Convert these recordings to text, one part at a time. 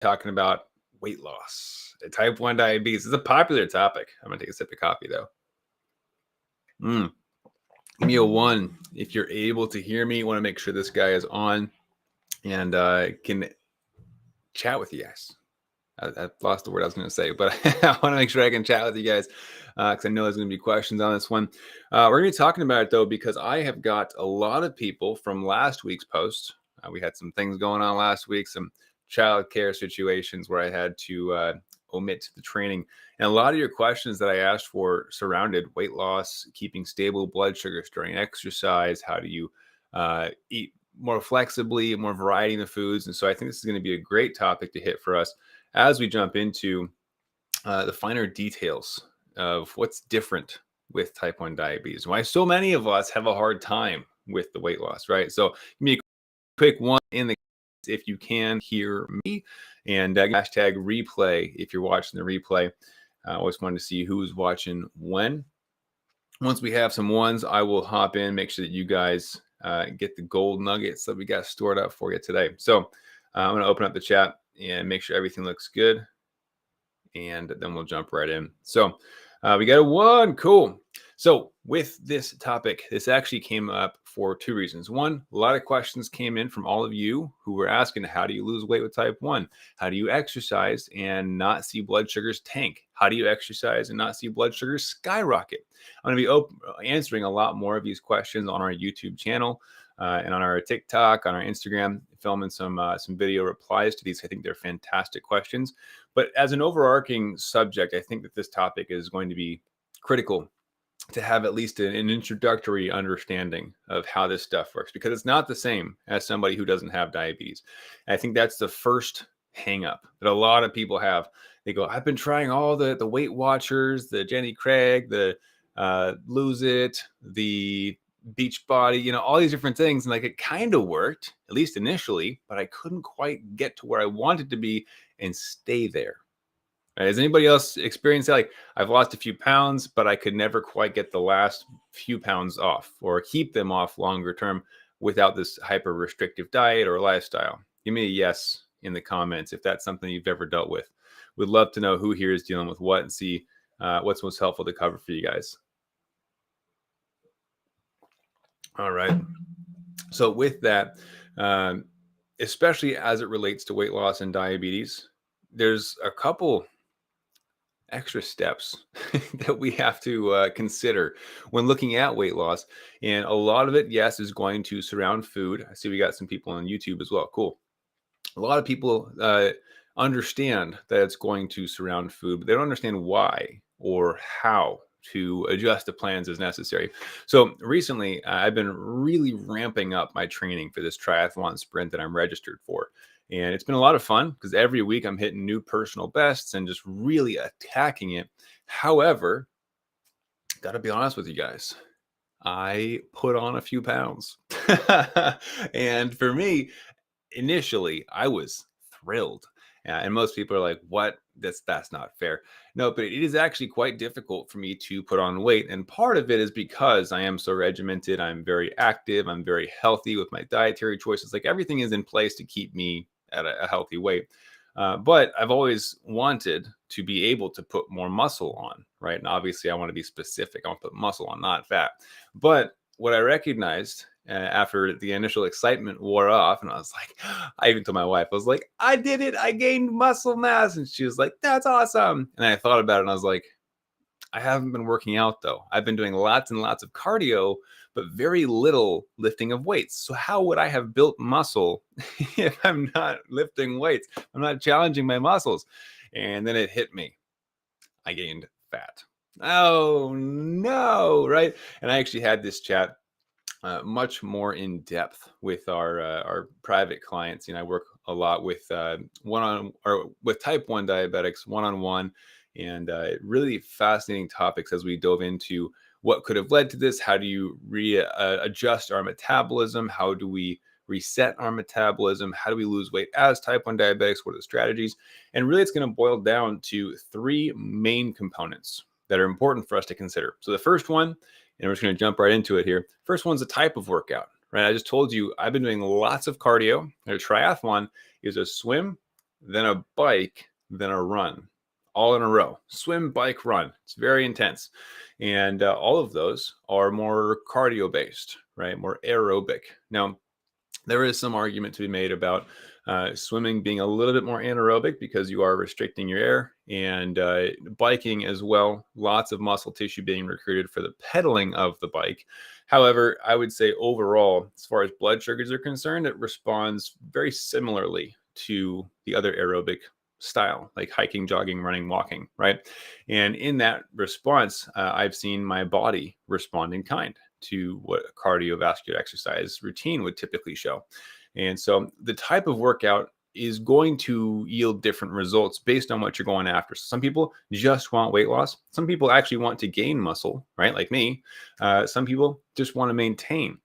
talking about weight loss. Type 1 diabetes is a popular topic. I'm going to take a sip of coffee, though. Give me a 1 if you're able to hear me. Want to make sure this guy is on and can chat with you guys. I lost the word I was going to say, but I want to make sure I can chat with you guys because I know there's going to be questions on this one. We're going to be talking about it, though, because I have got a lot of people from last week's post. We had some things going on last week, some childcare situations where I had to omit the training. And a lot of your questions that I asked for surrounded weight loss, keeping stable blood sugars during exercise. How do you eat more flexibly, more variety in the foods? And so I think this is going to be a great topic to hit for us as we jump into the finer details of what's different with type 1 diabetes, why so many of us have a hard time with the weight loss, right? So give me a quick 1 in the if you can hear me, and hashtag replay if you're watching the replay. I always wanted to see who's watching when. Once we have some ones, I will hop in, make sure that you guys get the gold nuggets that we got stored up for you today. So I'm going to open up the chat and make sure everything looks good, and then we'll jump right in. So we got a 1. Cool. So with this topic, this actually came up for 2 reasons. 1, a lot of questions came in from all of you who were asking, how do you lose weight with type 1? How do you exercise and not see blood sugars tank? How do you exercise and not see blood sugars skyrocket? I'm going to be answering a lot more of these questions on our YouTube channel and on our TikTok, on our Instagram, filming some video replies to these. I think they're fantastic questions. But as an overarching subject, I think that this topic is going to be critical to have at least an introductory understanding of how this stuff works, because it's not the same as somebody who doesn't have diabetes. And I think that's the first hang up that a lot of people have. They go, I've been trying all the Weight Watchers, the Jenny Craig, the Lose It, the Beach Body, all these different things. And like, it kind of worked, at least initially, but I couldn't quite get to where I wanted to be and stay there. Has anybody else experienced that? Like, I've lost a few pounds, but I could never quite get the last few pounds off or keep them off longer term without this hyper restrictive diet or lifestyle. Give me a yes in the comments if that's something you've ever dealt with. We'd love to know who here is dealing with what and see what's most helpful to cover for you guys. All right. So with that, especially as it relates to weight loss and diabetes, there's a couple extra steps that we have to consider when looking at weight loss. And a lot of it, yes, is going to surround food. I see we got some people on YouTube as well. Cool. A lot of people understand that it's going to surround food, but they don't understand why or how to adjust the plans as necessary. So recently, I've been really ramping up my training for this triathlon sprint that I'm registered for. And it's been a lot of fun because every week I'm hitting new personal bests and just really attacking it. However, got to be honest with you guys, I put on a few pounds. And for me, initially, I was thrilled. And most people are like, what? That's not fair. No, but it is actually quite difficult for me to put on weight. And part of it is because I am so regimented. I'm very active. I'm very healthy with my dietary choices. Like, everything is in place to keep me at a healthy weight. But I've always wanted to be able to put more muscle on, right? And obviously I want to be specific. I want to put muscle on, not fat. But what I recognized after the initial excitement wore off, and I was like, I even told my wife, I was like, I did it. I gained muscle mass. And she was like, that's awesome. And I thought about it and I was like, I haven't been working out though. I've been doing lots and lots of cardio, but very little lifting of weights. So how would I have built muscle if I'm not lifting weights? I'm not challenging my muscles. And then it hit me. I gained fat. Oh no, right? And I actually had this chat much more in depth with our private clients. I work a lot with with type 1 diabetics one-on-one, and really fascinating topics as we dove into what could have led to this. How do you adjust our metabolism? How do we reset our metabolism? How do we lose weight as type 1 diabetics? What are the strategies? And really, it's going to boil down to 3 main components that are important for us to consider. So the first one, and we're just going to jump right into it here. First one's a type of workout, right? I just told you I've been doing lots of cardio. A triathlon is a swim, then a bike, then a run, all in a row. Swim, bike, run. It's very intense. And all of those are more cardio based, right? More aerobic. Now, there is some argument to be made about swimming being a little bit more anaerobic because you are restricting your air, and biking as well. Lots of muscle tissue being recruited for the pedaling of the bike. However, I would say overall, as far as blood sugars are concerned, it responds very similarly to the other aerobic style, like hiking, jogging, running, walking, right? And in that response, I've seen my body respond in kind to what a cardiovascular exercise routine would typically show. And so the type of workout is going to yield different results based on what you're going after. So some people just want weight loss. Some people actually want to gain muscle, right? Like me. Some people just want to maintain.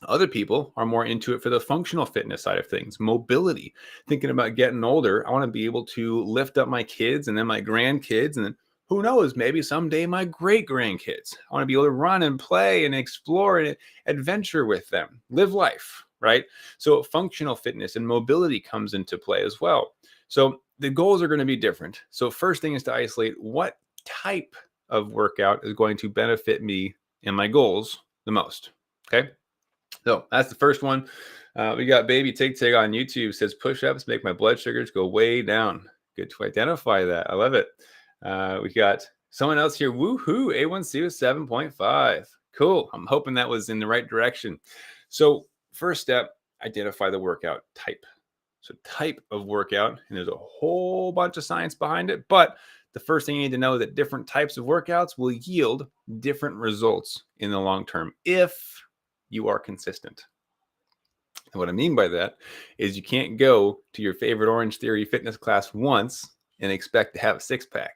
Other people are more into it for the functional fitness side of things, mobility, thinking about getting older. I want to be able to lift up my kids and then my grandkids, and then who knows, maybe someday my great grandkids. I want to be able to run and play and explore and adventure with them, live life, right? So functional fitness and mobility comes into play as well. So the goals are going to be different. So first thing is to isolate what type of workout is going to benefit me and my goals the most. Okay. So that's the first one. We got Baby Tig Tig on YouTube says push-ups make my blood sugars go way down. Good to identify that. I love it. We got someone else here. Woohoo! A1C was 7.5. Cool. I'm hoping that was in the right direction. So first step, identify the workout type. So type of workout, and there's a whole bunch of science behind it. But the first thing you need to know is that different types of workouts will yield different results in the long term if you are consistent. And what I mean by that is you can't go to your favorite Orange Theory fitness class once and expect to have a six-pack.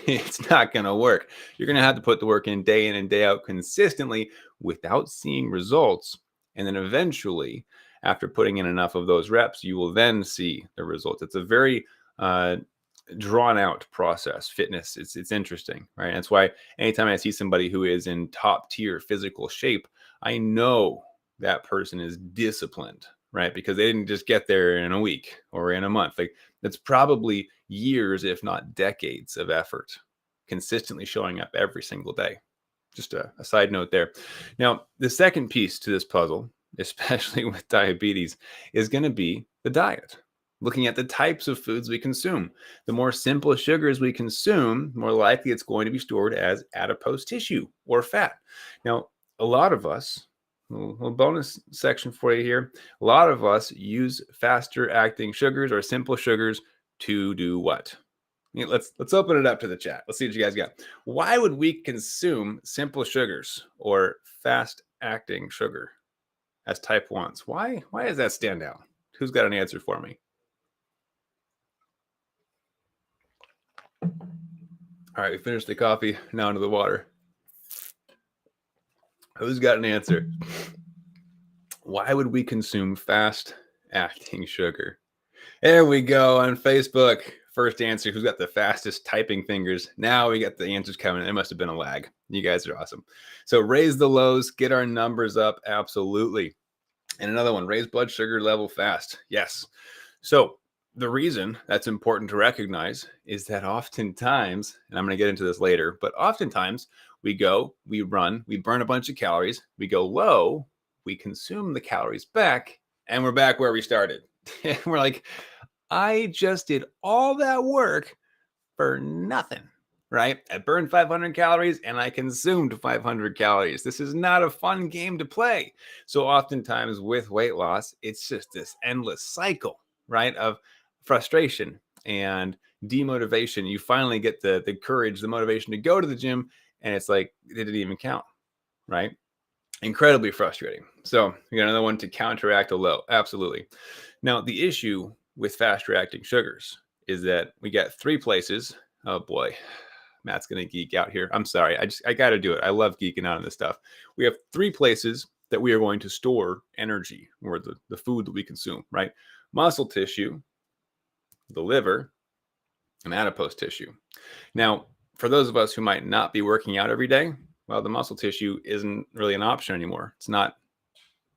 It's not going to work. You're going to have to put the work in and day out consistently without seeing results. And then eventually, after putting in enough of those reps, you will then see the results. It's a very drawn out process. Fitness, it's interesting, right? That's why anytime I see somebody who is in top tier physical shape, I know that person is disciplined, right? Because they didn't just get there in a week or in a month. Like that's probably years, if not decades of effort, consistently showing up every single day. Just a side note there. Now, the second piece to this puzzle, especially with diabetes, is going to be the diet. Looking at the types of foods we consume. The more simple sugars we consume, more likely it's going to be stored as adipose tissue or fat. Now, a lot of us, a little bonus section for you here, a lot of us use faster acting sugars or simple sugars to do what? Let's open it up to the chat. Let's see what you guys got. Why would we consume simple sugars or fast acting sugar as type 1s? Why does that stand out? Who's got an answer for me? All right, we finished the coffee. Now into the water. Who's got an answer? Why would we consume fast-acting sugar? There we go on Facebook. First answer. Who's got the fastest typing fingers? Now we got the answers coming. It must have been a lag. You guys are awesome. So raise the lows, get our numbers up. Absolutely. And another one, raise blood sugar level fast. Yes. So the reason that's important to recognize is that oftentimes, and I'm going to get into this later, but oftentimes we go, we run, we burn a bunch of calories, we go low, we consume the calories back, and we're back where we started. And we're like, I just did all that work for nothing, right? I burned 500 calories and I consumed 500 calories. This is not a fun game to play. So oftentimes with weight loss, it's just this endless cycle, right, of frustration and demotivation. You finally get the courage, the motivation to go to the gym, and it's like it didn't even count, right? Incredibly frustrating. So we got another one to counteract a low. Absolutely. Now the issue with fast reacting sugars is that we got three places. Oh boy, Matt's gonna geek out here. I'm sorry. I got to do it. I love geeking out on this stuff. We have three places that we are going to store energy, or the food that we consume, right? Muscle tissue, the liver, and adipose tissue. Now, for those of us who might not be working out every day, well, the muscle tissue isn't really an option anymore. It's not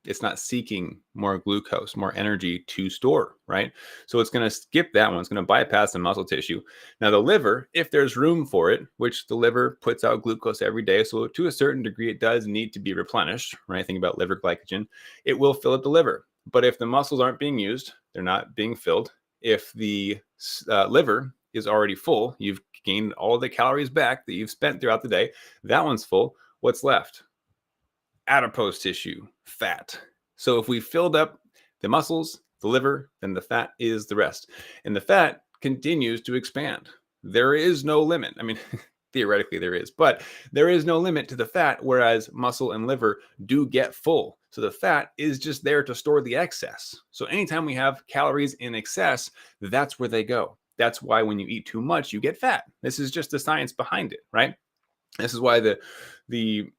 It's not seeking more glucose, more energy to store, right? So it's going to skip that one. It's going to bypass the muscle tissue. Now, the liver, if there's room for it, which the liver puts out glucose every day, so to a certain degree, it does need to be replenished, right? Think about liver glycogen. It will fill up the liver. But if the muscles aren't being used, they're not being filled. If the liver is already full, you've gained all the calories back that you've spent throughout the day. That one's full. What's left? Adipose tissue, fat. So if we filled up the muscles, the liver, then the fat is the rest. And the fat continues to expand. There is no limit. I mean, theoretically there is, but there is no limit to the fat, whereas muscle and liver do get full. So the fat is just there to store the excess. So anytime we have calories in excess, that's where they go. That's why when you eat too much, you get fat. This is just the science behind it, right? This is why the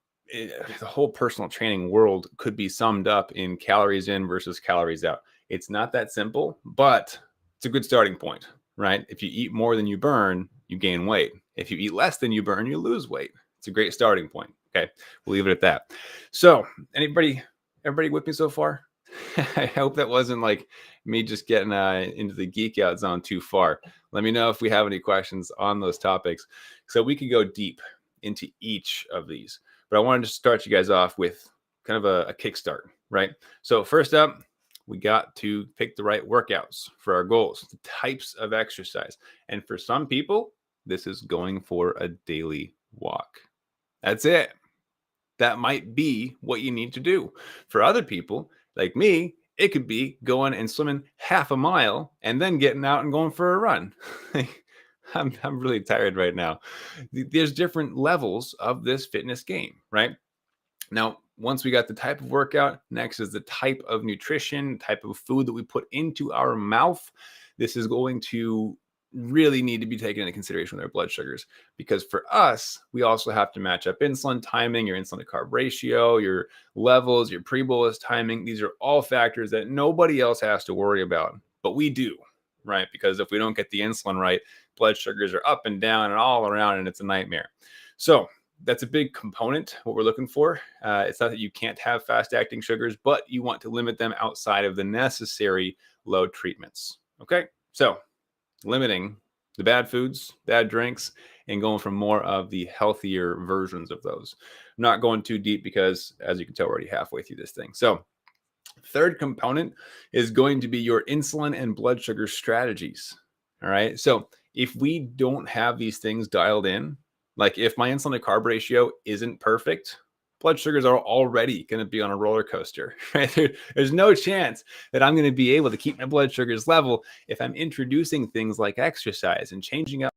whole personal training world could be summed up in calories in versus calories out. It's not that simple, but it's a good starting point, right? If you eat more than you burn, you gain weight. If you eat less than you burn, you lose weight. It's a great starting point. Okay, we'll leave it at that. So, everybody with me so far? I hope that wasn't like me just getting into the geek out zone too far. Let me know if we have any questions on those topics, so we could go deep into each of these. But I wanted to start you guys off with kind of a kickstart, right? So first up, we got to pick the right workouts for our goals, the types of exercise. And for some people, this is going for a daily walk. That's it. That might be what you need to do. For other people, like me, it could be going and swimming half a mile and then getting out and going for a run. I'm really tired right now. There's different levels of this fitness game, right? Now, once we got the type of workout, next is the type of nutrition, type of food that we put into our mouth. This is going to really need to be taken into consideration with our blood sugars, because for us, we also have to match up insulin timing, your insulin to carb ratio, your levels, your pre-bolus timing. These are all factors that nobody else has to worry about, but we do, right? Because if we don't get the insulin right, blood sugars are up and down and all around, and it's a nightmare. So that's a big component, what we're looking for. It's not that you can't have fast-acting sugars, but you want to limit them outside of the necessary load treatments. Okay, so limiting the bad foods, bad drinks, and going for more of the healthier versions of those. I'm not going too deep because, as you can tell, we're already halfway through this thing. So third component is going to be your insulin and blood sugar strategies. All right. So if we don't have these things dialed in, like if my insulin to carb ratio isn't perfect, blood sugars are already going to be on a roller coaster, right? There's no chance that I'm going to be able to keep my blood sugars level if I'm introducing things like exercise and changing up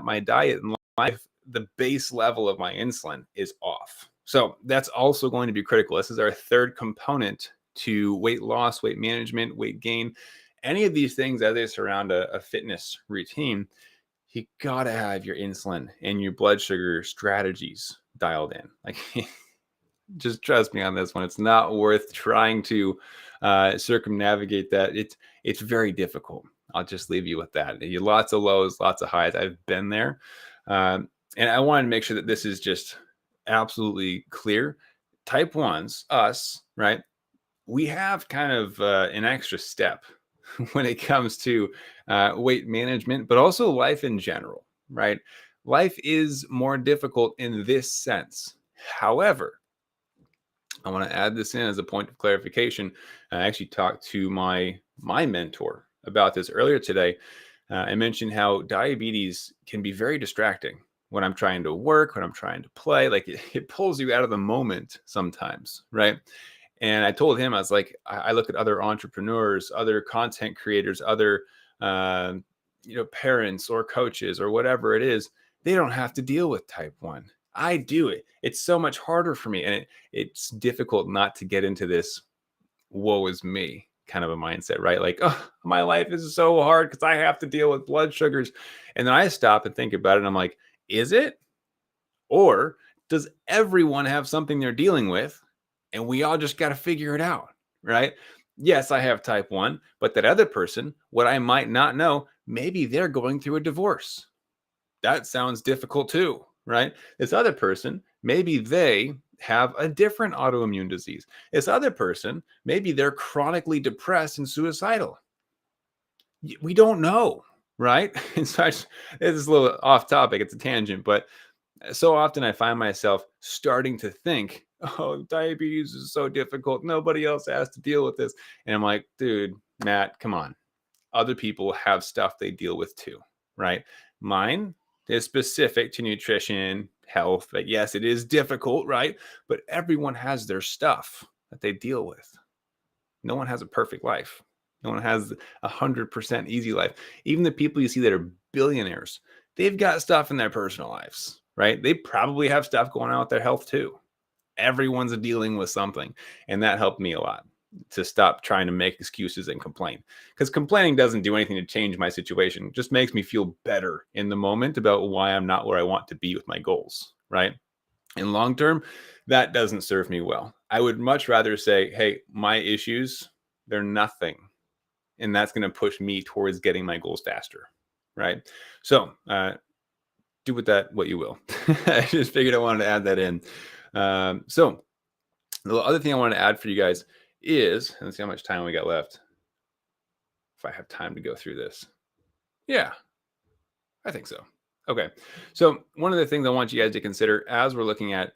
my diet and life. The base level of my insulin is off. So that's also going to be critical. This is our third component to weight loss, weight management, weight gain, any of these things as they surround a fitness routine. You got to have your insulin and your blood sugar strategies dialed in. Like, just trust me on this one. It's not worth trying to circumnavigate that. It's very difficult. I'll just leave you with that. Lots of lows, lots of highs. I've been there. And I wanted to make sure that this is just absolutely clear. Type 1s, us, right? We have kind of an extra step when it comes to weight management, but also life in general, right? Life is more difficult in this sense. However, I want to add this in as a point of clarification. I actually talked to my mentor about this earlier today. I mentioned how diabetes can be very distracting when I'm trying to work, when I'm trying to play. Like it pulls you out of the moment sometimes, right? And I told him, I was like, I look at other entrepreneurs, other content creators, other parents or coaches or whatever it is. They don't have to deal with type 1. I do it. It's so much harder for me. And it's difficult not to get into this woe is me kind of a mindset, right? Like, oh, my life is so hard because I have to deal with blood sugars. And then I stop and think about it. And I'm like, is it? Or does everyone have something they're dealing with? And we all just got to figure it out, right? Yes, I have type 1, but that other person, what I might not know, maybe they're going through a divorce. That sounds difficult too, right? This other person, maybe they have a different autoimmune disease. This other person, maybe they're chronically depressed and suicidal. We don't know, right? And so it's a little off topic. It's a tangent, but so often I find myself starting to think, oh, diabetes is so difficult. Nobody else has to deal with this. And I'm like, dude, Matt, come on. Other people have stuff they deal with too, right? Mine is specific to nutrition, health. But yes, it is difficult, right? But everyone has their stuff that they deal with. No one has a perfect life. No one has 100% easy life. Even the people you see that are billionaires, they've got stuff in their personal lives, right? They probably have stuff going on with their health too. Everyone's dealing with something. And that helped me a lot to stop trying to make excuses and complain. Because complaining doesn't do anything to change my situation. It just makes me feel better in the moment about why I'm not where I want to be with my goals, right? In long term, that doesn't serve me well. I would much rather say, hey, my issues, they're nothing. And that's going to push me towards getting my goals faster, right? So do with that what you will. I just figured I wanted to add that in. So the other thing I wanted to add for you guys is, let's see how much time we got left. If I have time to go through this. Yeah, I think so. Okay. So one of the things I want you guys to consider as we're looking at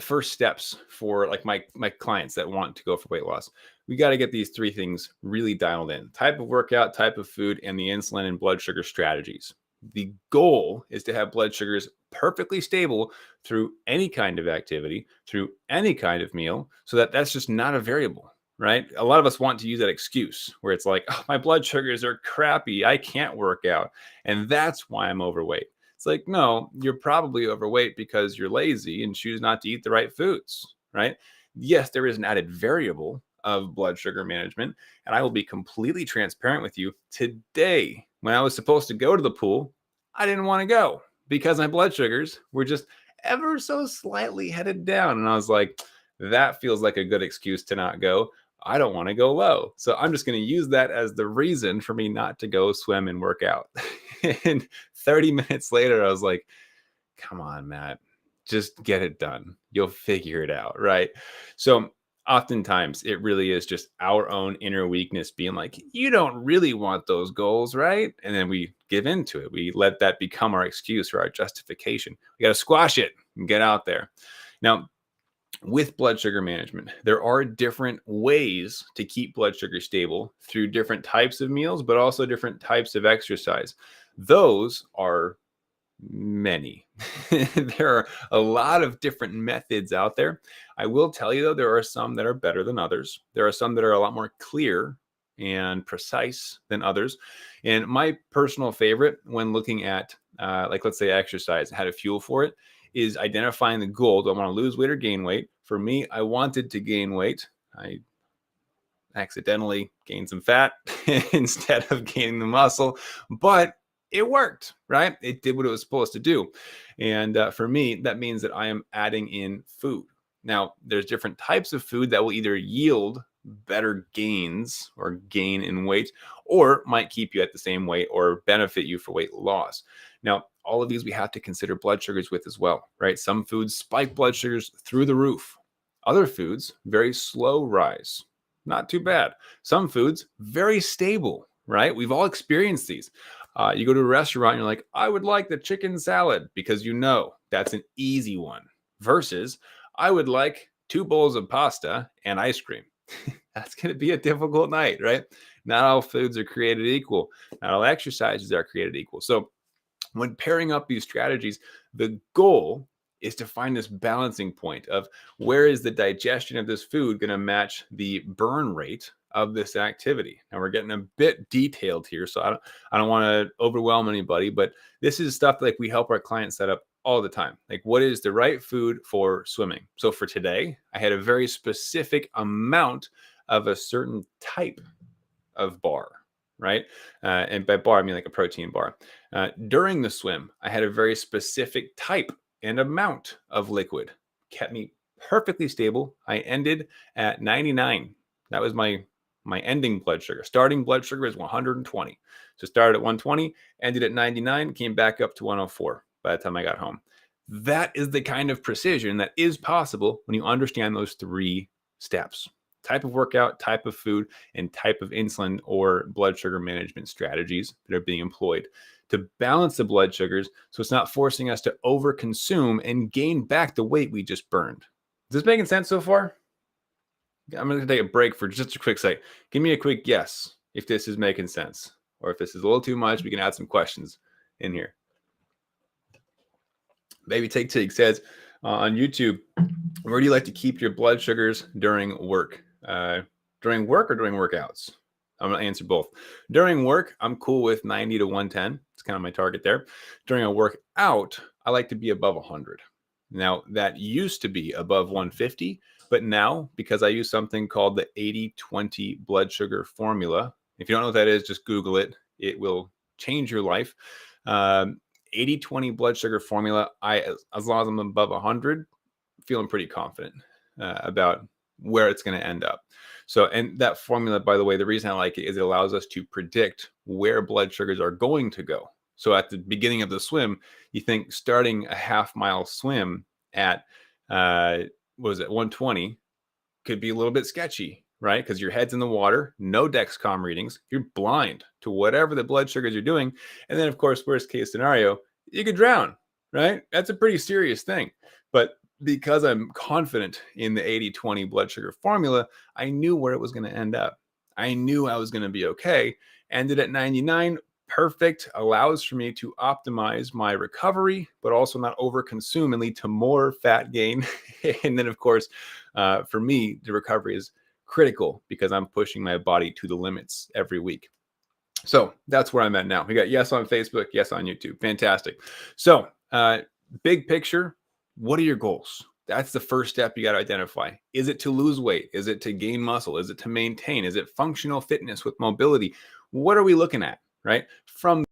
first steps for like my clients that want to go for weight loss, we got to get these three things really dialed in: type of workout, type of food, and the insulin and blood sugar strategies. The goal is to have blood sugars perfectly stable through any kind of activity, through any kind of meal, so that that's just not a variable, right? A lot of us want to use that excuse where it's like, oh, my blood sugars are crappy, I can't work out, and that's why I'm overweight. It's like, no, you're probably overweight because you're lazy and choose not to eat the right foods, right? Yes, there is an added variable of blood sugar management. And I will be completely transparent with you. Today, when I was supposed to go to the pool, I didn't want to go because my blood sugars were just ever so slightly headed down. And I was like, that feels like a good excuse to not go. I don't want to go low. So I'm just going to use that as the reason for me not to go swim and work out. And 30 minutes later, I was like, come on, Matt, just get it done. You'll figure it out. Right. So oftentimes it really is just our own inner weakness being like, you don't really want those goals, right? And then we give into it. We let that become our excuse or our justification. We got to squash it and get out there. Now, with blood sugar management, there are different ways to keep blood sugar stable through different types of meals, but also different types of exercise. Those are many. There are a lot of different methods out there. I will tell you, though, there are some that are better than others. There are some that are a lot more clear and precise than others. And my personal favorite when looking at, like, let's say exercise, how to fuel for it, is identifying the goal. Do I want to lose weight or gain weight? For me, I wanted to gain weight. I accidentally gained some fat instead of gaining the muscle, but it worked, right? It did what it was supposed to do. And for me, that means that I am adding in food. Now, there's different types of food that will either yield better gains or gain in weight, or might keep you at the same weight or benefit you for weight loss. Now, all of these we have to consider blood sugars with as well, right? Some foods spike blood sugars through the roof. Other foods, very slow rise. Not too bad. Some foods, very stable, right? We've all experienced these. You go to a restaurant and you're like, I would like the chicken salad because you know that's an easy one. Versus, I would like 2 bowls of pasta and ice cream. That's going to be a difficult night, right? Not all foods are created equal. Not all exercises are created equal. So when pairing up these strategies, the goal is to find this balancing point of where is the digestion of this food going to match the burn rate of this activity. Now we're getting a bit detailed here, so I don't want to overwhelm anybody, but this is stuff like we help our clients set up all the time. Like, what is the right food for swimming? So for today, I had a very specific amount of a certain type of bar, right? And by bar, I mean like a protein bar. During the swim, I had a very specific type and amount of liquid. Kept me perfectly stable. I ended at 99. That was my ending blood sugar. Starting blood sugar is 120. So started at 120, ended at 99, came back up to 104 by the time I got home. That is the kind of precision that is possible when you understand those 3 steps: type of workout, type of food, and type of insulin or blood sugar management strategies that are being employed to balance the blood sugars so it's not forcing us to overconsume and gain back the weight we just burned. Is this making sense so far? I'm going to take a break for just a quick second. Give me a quick yes if this is making sense, or if this is a little too much, we can add some questions in here. Baby Take Tig says on YouTube, where do you like to keep your blood sugars during work? During work or during workouts? I'm going to answer both. During work, I'm cool with 90 to 110. It's kind of my target there. During a workout, I like to be above 100. Now, that used to be above 150, but now, because I use something called the 80-20 blood sugar formula, if you don't know what that is, just Google it. It will change your life. 80-20 blood sugar formula, as long as I'm above 100, feeling pretty confident about where it's going to end up. So, and that formula, by the way, the reason I like it is it allows us to predict where blood sugars are going to go. So at the beginning of the swim, you think starting a half-mile swim at, what was it, 120 could be a little bit sketchy, right? Because your head's in the water, no Dexcom readings, you're blind to whatever the blood sugars are doing. And then, of course, worst case scenario, you could drown, right? That's a pretty serious thing. But because I'm confident in the 80-20 blood sugar formula, I knew where it was going to end up. I knew I was going to be okay. Ended at 99, perfect, allows for me to optimize my recovery, but also not overconsume and lead to more fat gain. And then, of course, for me, the recovery is critical because I'm pushing my body to the limits every week. So that's where I'm at now. We got yes on Facebook, yes on YouTube. Fantastic. So big picture, what are your goals? That's the first step you got to identify. Is it to lose weight? Is it to gain muscle? Is it to maintain? Is it functional fitness with mobility? What are we looking at, right? From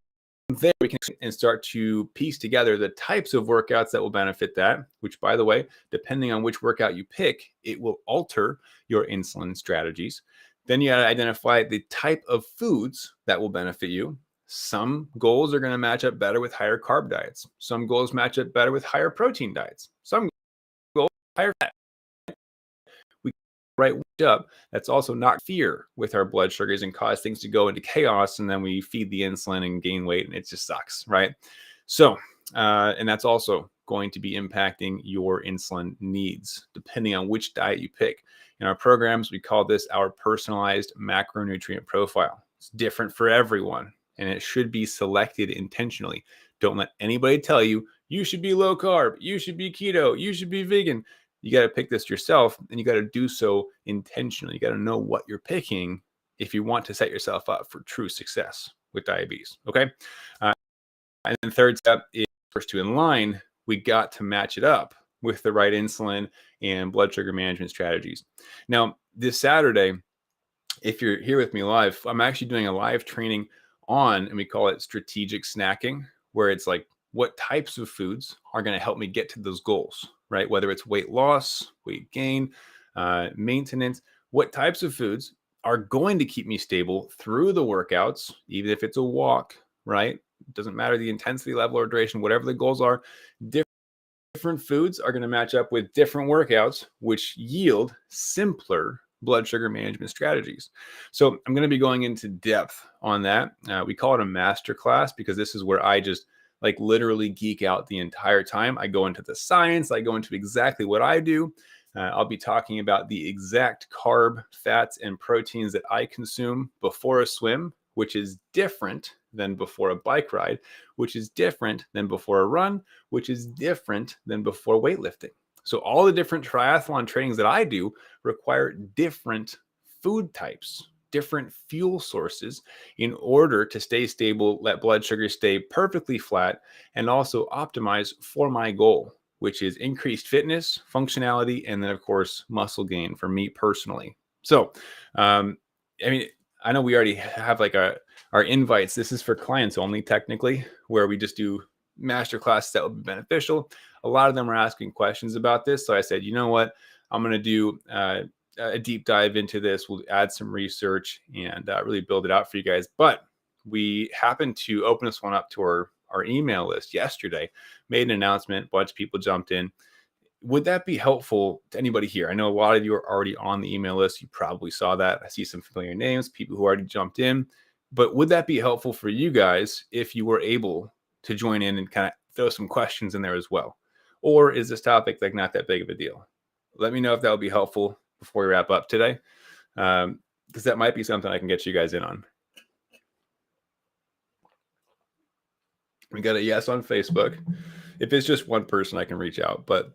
there, we can and start to piece together the types of workouts that will benefit that, which, by the way, depending on which workout you pick, it will alter your insulin strategies. Then you got to identify the type of foods that will benefit you. Some goals are going to match up better with higher carb diets. Some goals match up better with higher protein diets. Some goals higher fat. We right up. That's also not fear with our blood sugars and cause things to go into chaos. And then we feed the insulin and gain weight, and it just sucks, right? So, and that's also going to be impacting your insulin needs depending on which diet you pick. In our programs, we call this our personalized macronutrient profile. It's different for everyone, and it should be selected intentionally. Don't let anybody tell you, you should be low carb, you should be keto, you should be vegan. You got to pick this yourself, and you got to do so intentionally. You got to know what you're picking if you want to set yourself up for true success with diabetes. Okay. And then third step is first to in line, we got to match it up with the right insulin and blood sugar management strategies. Now, this Saturday, if you're here with me live, I'm actually doing a live training on, and we call it strategic snacking, where it's like, what types of foods are going to help me get to those goals, right? Whether it's weight loss, weight gain, maintenance, what types of foods are going to keep me stable through the workouts, even if it's a walk, right? It doesn't matter the intensity level or duration, whatever the goals are, different foods are going to match up with different workouts, which yield simpler blood sugar management strategies. So I'm going to be going into depth on that. We call it a masterclass because this is where I just like literally geek out the entire time. I go into the science. I go into exactly what I do. I'll be talking about the exact carb, fats, and proteins that I consume before a swim, which is different than before a bike ride, which is different than before a run, which is different than before weightlifting. So all the different triathlon trainings that I do require different food types, different fuel sources in order to stay stable, let blood sugar stay perfectly flat, and also optimize for my goal, which is increased fitness, functionality, and then, of course, muscle gain for me personally. So, I mean, I know we already have like our invites. This is for clients only, technically, where we just do masterclass that will be beneficial. A lot of them are asking questions about this. So I said, you know what? I'm going to do a deep dive into this. We'll add some research and really build it out for you guys. But we happen to open this one up to our our email list yesterday, made an announcement, a bunch of people jumped in. Would that be helpful to anybody here? I know a lot of you are already on the email list. You probably saw that. I see some familiar names, people who already jumped in. But would that be helpful for you guys if you were able to join in and kind of throw some questions in there as well? Or is this topic like not that big of a deal? Let me know if that would be helpful before we wrap up today, because that might be something I can get you guys in on. We got a yes on Facebook. If it's just one person, I can reach out, but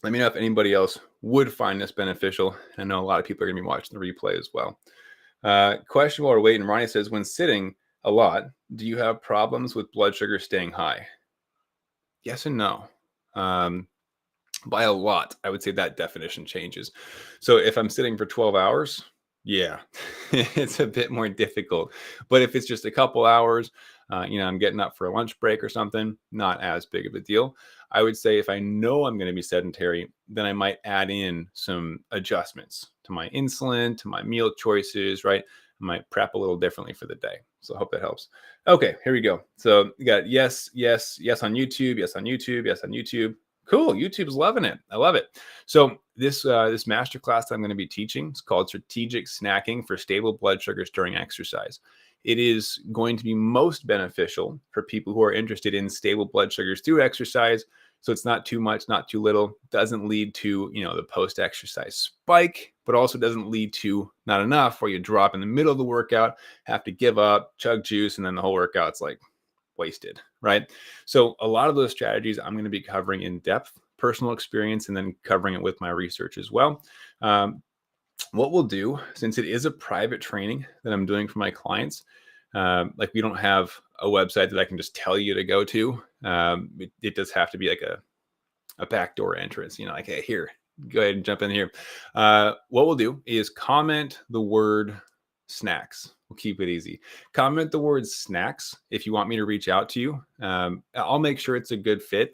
let me know if anybody else would find this beneficial. I know a lot of people are going to be watching the replay as well. Question while we're waiting. Ronnie says, when sitting a lot, do you have problems with blood sugar staying high? Yes and no. By a lot, I would say that definition changes. So if I'm sitting for 12 hours, yeah, it's a bit more difficult. But if it's just a couple hours, I'm getting up for a lunch break or something, not as big of a deal. I would say if I know I'm going to be sedentary, then I might add in some adjustments to my insulin, to my meal choices, right? I might prep a little differently for the day. So I hope that helps. Okay, here we go. So you got yes, yes, yes on YouTube, yes on YouTube, yes on YouTube. Cool. YouTube's loving it. I love it. So this masterclass I'm going to be teaching is called Strategic Snacking for Stable Blood Sugars During Exercise. It is going to be most beneficial for people who are interested in stable blood sugars through exercise. So it's not too much, not too little. Doesn't lead to, the post-exercise spike, but also doesn't lead to not enough where you drop in the middle of the workout, have to give up, chug juice, and then the whole workout's like wasted, right? So a lot of those strategies I'm going to be covering in depth, personal experience, and then covering it with my research as well. What we'll do, since it is a private training that I'm doing for my clients, like we don't have a website that I can just tell you to go to. It does have to be like a backdoor entrance, like, hey, here, go ahead and jump in here. What we'll do is comment the word snacks. We'll keep it easy. Comment the word snacks if you want me to reach out to you. I'll make sure it's a good fit.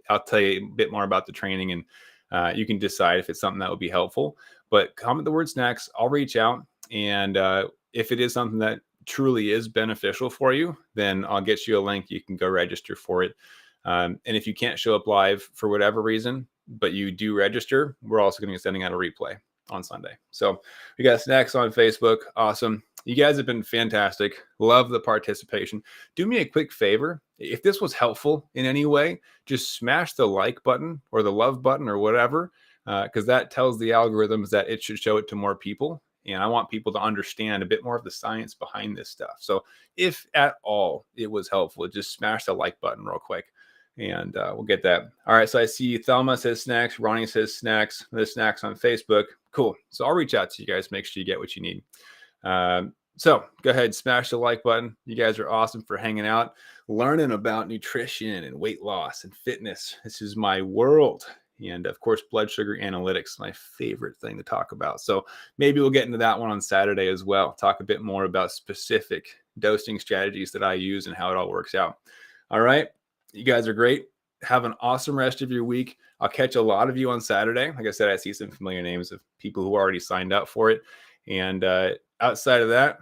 I'll tell you a bit more about the training, and you can decide if it's something that would be helpful. But comment the word snacks. I'll reach out, and if it is something that truly is beneficial for you, then I'll get you a link. You can go register for it. And if you can't show up live for whatever reason, but you do register, we're also going to be sending out a replay on Sunday. So we got snacks on Facebook. Awesome. You guys have been fantastic. Love the participation. Do me a quick favor. If this was helpful in any way, just smash the like button or the love button or whatever, because that tells the algorithms that it should show it to more people. And I want people to understand a bit more of the science behind this stuff. So if at all it was helpful, just smash the like button real quick. And we'll get that. All right. So I see Thelma says snacks. Ronnie says snacks. There's snacks on Facebook. Cool. So I'll reach out to you guys. Make sure you get what you need. So go ahead, smash the like button. You guys are awesome for hanging out, learning about nutrition and weight loss and fitness. This is my world. And of course, blood sugar analytics, my favorite thing to talk about. So maybe we'll get into that one on Saturday as well. Talk a bit more about specific dosing strategies that I use and how it all works out. All right. You guys are great. Have an awesome rest of your week. I'll catch a lot of you on Saturday. Like I said, I see some familiar names of people who already signed up for it. And outside of that,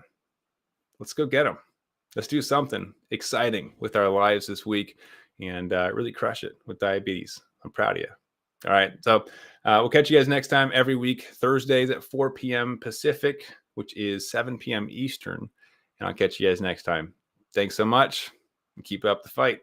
let's go get them. Let's do something exciting with our lives this week and really crush it with diabetes. I'm proud of you. All right. So we'll catch you guys next time every week, Thursdays at 4 p.m. Pacific, which is 7 p.m. Eastern. And I'll catch you guys next time. Thanks so much and keep up the fight.